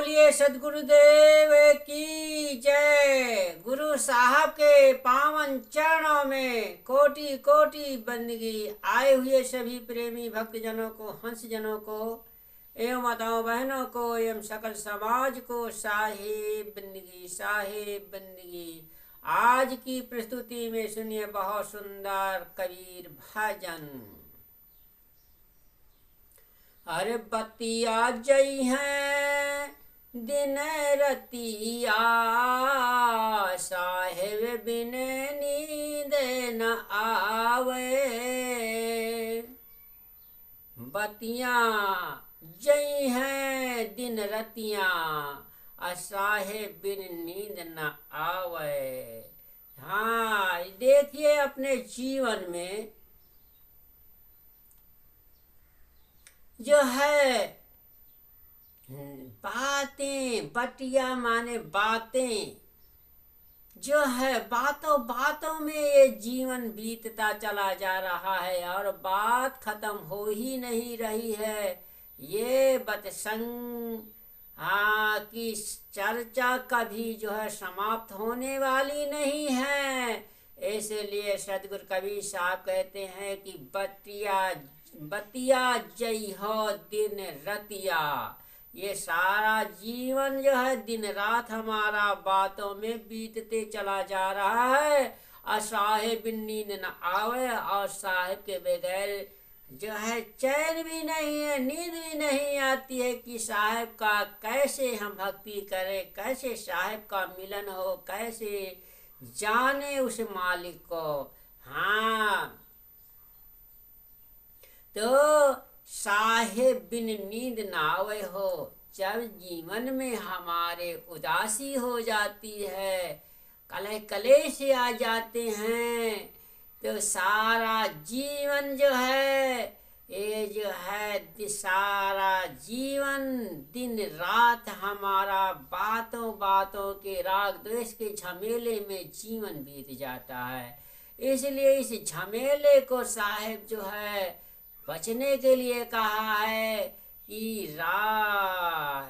बोलिए सदगुरुदेव की जय। गुरु साहब के पावन चरणों में कोटि कोटि बंदगी। आए हुए सभी प्रेमी भक्तजनों को, हंसजनों को एवं माताओं बहनों को एवं सकल समाज को साहेब बंदगी, साहेब बंदगी। आज की प्रस्तुति में सुनिए बहुत सुंदर कबीर भजन। अरे बतिया जई हैं दिन रतिया, साहेब बिन नींद न आवे। बतिया जई हैं दिन रतिया, साहेब बिन नींद न आवे। हाँ, देखिए अपने जीवन में जो है बातें, बटिया माने बातें, जो है बातों बातों में ये जीवन बीतता चला जा रहा है और बात खत्म हो ही नहीं रही है। ये बतसंग की चर्चा कभी जो है समाप्त होने वाली नहीं है। इसलिए सदगुरु कबीर साहब कहते हैं कि बतिया जई हो दिन रतिया। ये सारा जीवन जो है दिन रात हमारा बातों में बीतते चला जा रहा है और साहेब बिन नींद न आवे, और साहेब के बगैर जो है चैन भी नहीं है, नींद भी नहीं आती है कि साहेब का कैसे हम भक्ति करें, कैसे साहेब का मिलन हो, कैसे जाने उस मालिक को। हाँ, तो साहेब बिन नींद न आवे हो। जब जीवन में हमारे उदासी हो जाती है, कलह कलेश से आ जाते हैं, तो सारा जीवन जो है, ये जो है सारा जीवन दिन रात हमारा बातों बातों के राग द्वेष के झमेले में जीवन बीत जाता है। इसलिए इस झमेले को साहेब जो है बचने के लिए कहा है कि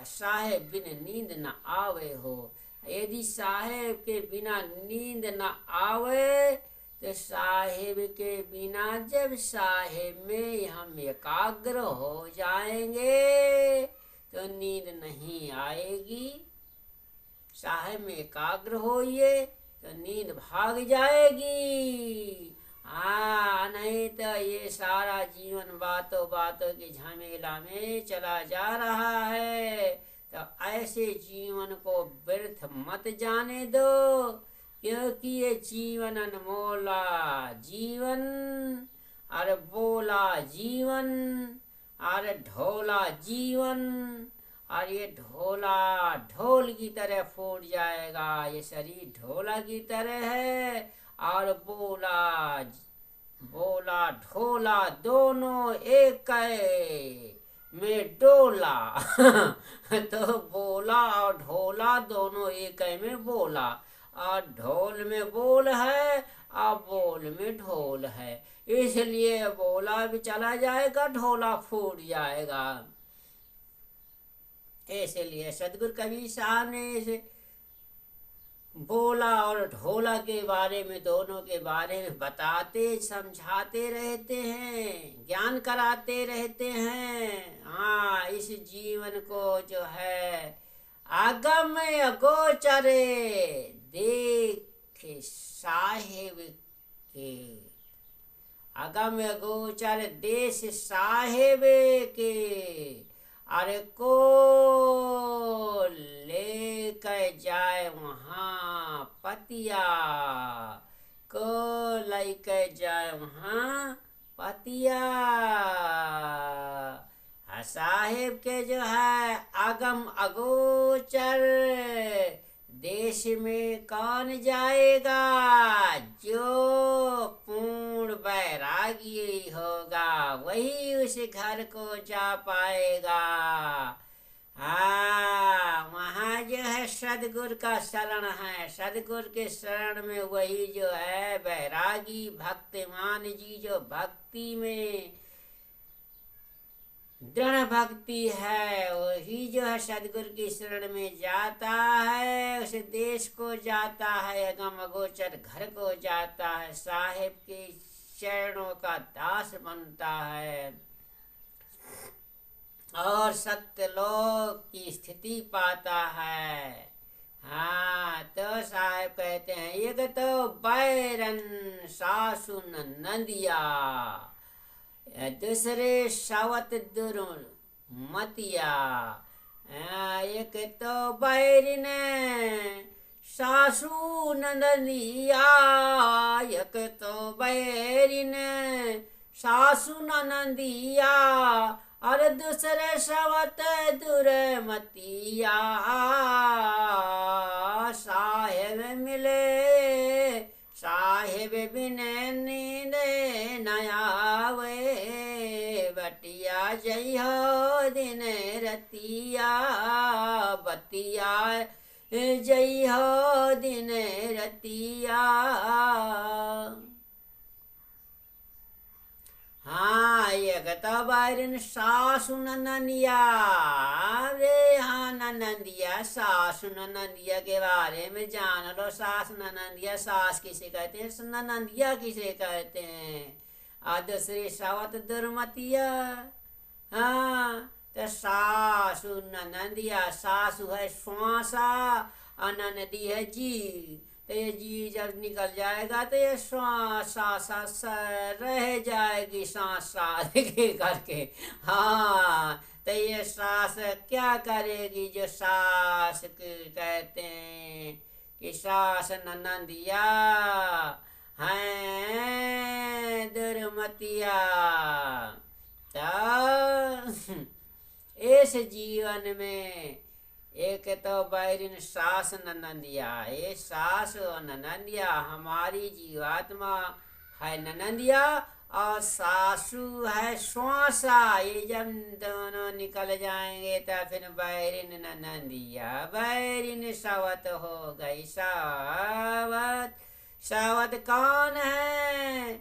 साहेब बिन नींद न आवे हो। यदि साहेब के बिना नींद न आवे तो साहेब के बिना जब साहेब में हम एकाग्र हो जाएंगे तो नींद नहीं आएगी। साहेब में एकाग्र होइए तो नींद भाग जाएगी। हाँ, नहीं तो ये सारा जीवन बातों बातों के झमेला में चला जा रहा है। तो ऐसे जीवन को व्यर्थ मत जाने दो, क्योंकि ये जीवन अनमोला जीवन, अरे बोला जीवन, अरे ढोला जीवन, और ये ढोला ढोल की तरह फूट जाएगा। ये शरीर ढोला की तरह है और बोला ढोला दोनों एक में डोला। तो बोला और ढोला दोनों एक में बोला, और ढोल में बोल है और बोल में ढोल है। इसलिए बोला भी चला जाएगा, ढोला फूट जाएगा। इसलिए सदगुरु कबीर साहब ने इसे बोला और ढोला के बारे में, दोनों के बारे में बताते समझाते रहते हैं, ज्ञान कराते रहते हैं। हाँ, इस जीवन को जो है आगम अगोचरे देख साहेब के, आगम अगोचर देश साहेब के, अरे को लेकर जाए वहाँ पतिया, को लेकर जाए वहाँ पतिया। साहेब के जो है आगम अगोचर देश में कौन जाएगा? जो पूर्ण वैरागी होगा वही उस घर को जा पाएगा। हाँ, वहाँ जो है सदगुरु का शरण है। सदगुरु के शरण में वही जो है वैरागी भक्तिमान जी जो भक्ति में दृढ़ भक्ति है वही जो है सदगुरु की शरण में जाता है, उस देश को जाता है, अगम अगोचर घर को जाता है, साहिब के चरणों का दास बनता है और सत्यलोक की स्थिति पाता है। हाँ, तो साहब कहते हैं एक तो बैरन सासु नंदिया, दूसरे सावत दुर्मतिया। एक तो बैरिन सासू नंदिया, एक तो बैरिन सासू नंदिया, और दूसरे सावत दुर्मतिया। साहेब मिले साहेब बिन नींद नयावे, बटिया जय हो दिन रतिया, बतिया जय हो दिन रतिया। हाँ, एक तो बैरिन सासु नंदिया। अरे हाँ, नंदिया सासु नंदिया के बारे में जान लो। सास नंदिया, सास किसे कहते हैं, नंदिया किसे कहते हैं। और दूसरी सावत दुर्मतिया। हाँ, तो सासु नंदिया, सासु है श्वासा और नंदी है जी। तो ये जी जब निकल जाएगा तो ये सांस रह जाएगी, सांस के करके। हाँ, तो ये सांस क्या करेगी, जो सांस कहते हैं कि सांस नंदिया है दुर्मतिया। तो इस जीवन में एक तो बैरिन सास ननंदिया, ये सास और ननंदिया हमारी जीवात्मा है ननंदिया, और सासू है श्वासा। ये जब दोनों निकल जाएंगे तो फिर बैरिन ननंदिया, बैरिन सावत हो गई। सावत, सावत कौन है?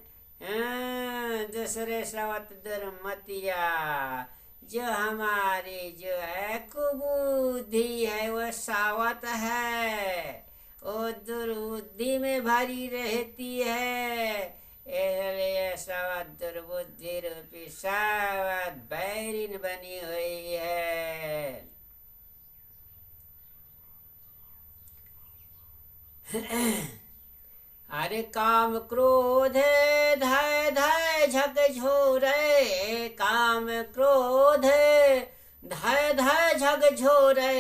दूसरे सावत दुर्मतिया, जो हमारी जो है कुबुद्धि है वो सावत है, वो दुर्बुद्धि में भरी रहती है। इसलिए सावत दुर्बुद्धि रूपी सावत बैरिन बनी हुई है। अरे काम क्रोध धय धय झकझोरे, काम क्रोध धय धय झकझोरे,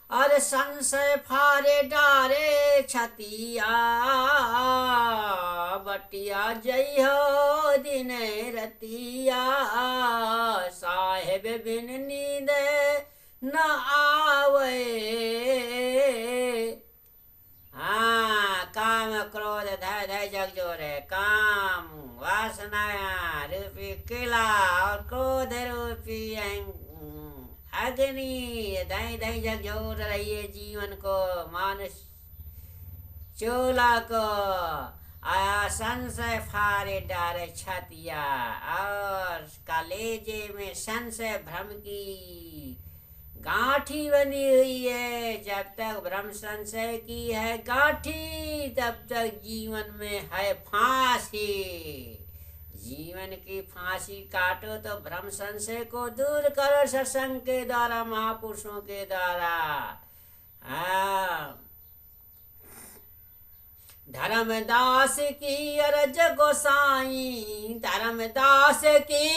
और संशय फारे डारे छतिया, बटिया जय हो दिन रतिया। साहेब बिन नींद न आवे। हाँ, काम क्रोध धय धय झकझोरे, काम वासना रूपी किला और क्रोध रूपी अग्नि धय धय झकझोर रही है जीवन को, मानुष चोला को। आया संशय फारे डारे छतिया, और कलेजे में संशय भ्रम की गांठी बनी हुई है। जब तक भ्रम संशय की है गांठी, तब तक जीवन में है फांसी। जीवन की फांसी काटो तो भ्रम संशय को दूर करो सत्संग के द्वारा, महापुरुषों के द्वारा। धर्मदास की अरज गोसाई, धर्मदास की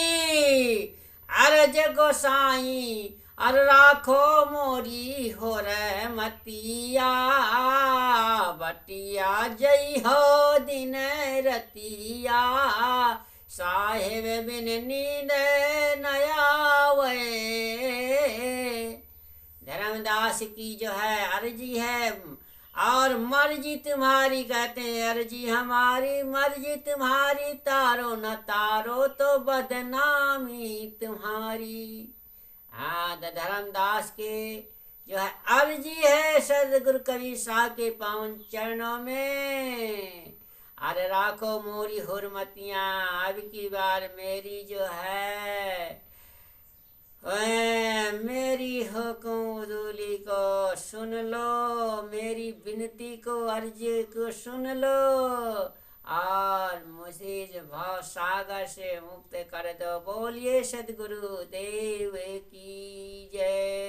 अरज गोसाई, अर राखो मोरी हो रे मतिया, बटिया जय हो दिन रतिया। साहेब बिन नींद नयावे। धर्मदास की जो है अर्जी है, और मर्जी तुम्हारी कहते हैं, अर्जी हमारी मर्जी तुम्हारी, तारो न तारो तो बदनामी तुम्हारी। हाँ, धर्मदास के जो है अर्जी है सदगुरु कबीर साहब के पावन चरणों में, अरे राखो मोरी हुरमतियाँ। अब की बार मेरी जो है मेरी हुक्म धूली को सुन लो, मेरी विनती को अर्ज को सुन लो और मुझे इस भाव सागर से मुक्त कर दो। बोलिए सदगुरु देव की जय।